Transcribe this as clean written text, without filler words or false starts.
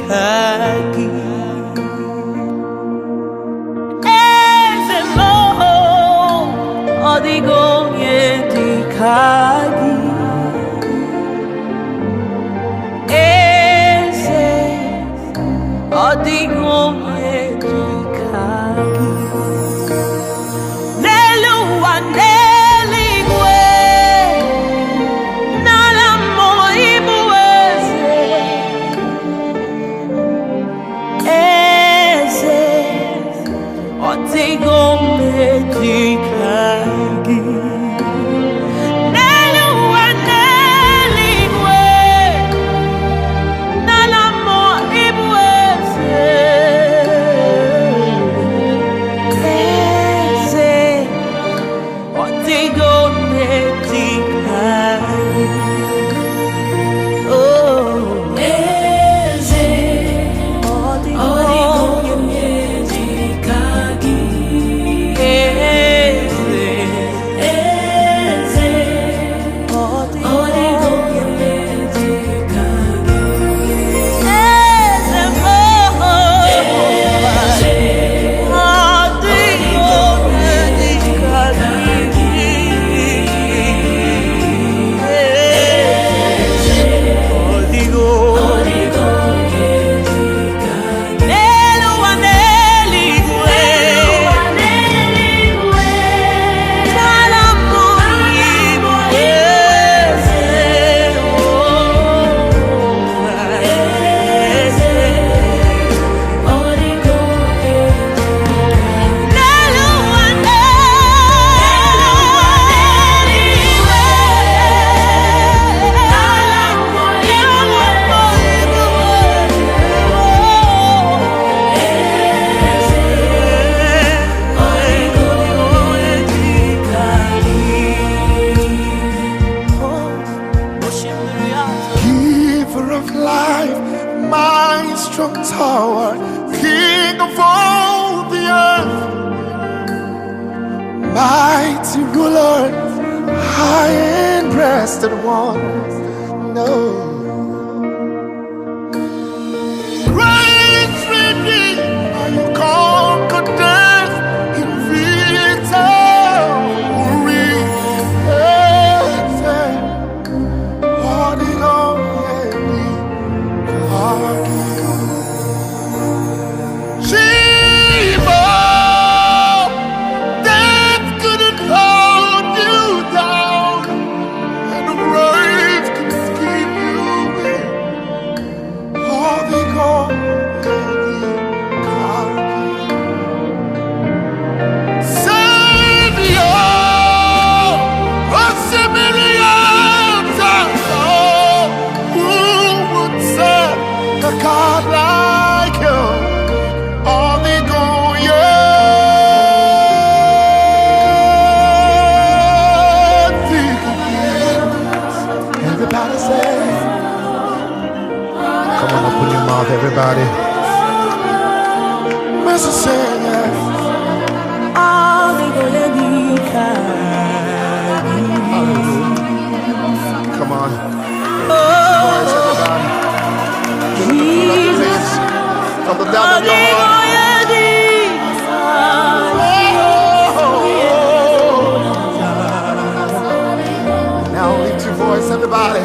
haki. Eze mo odigo yedikagi. Eze odigo yedikagi. Neluwa neligwe nalamo ibueze. Eze odigo yedikagi. Neluwa neligwe nalamo ibueze. Eze odigo yedikagi. Oh, eze odigo yedikagi. Eze odigo yedikagi. Eze mo odigo Giver of life, my strong tower, King of all the earth, mighty ruler, high and breasted one. No. Great Redeemer, you conquered death in victory. Holding on, Jesus, death couldn't hold you down, and the grave couldn't keep you in. Holding on, Savior, oh, Simeon, who would serve a God like you? Everybody say, come on, open your mouth, everybody. Mercy say, Odigo yedikagi. come on. Oh, Jesus, from the depth of your heart. Now lift your voice, everybody.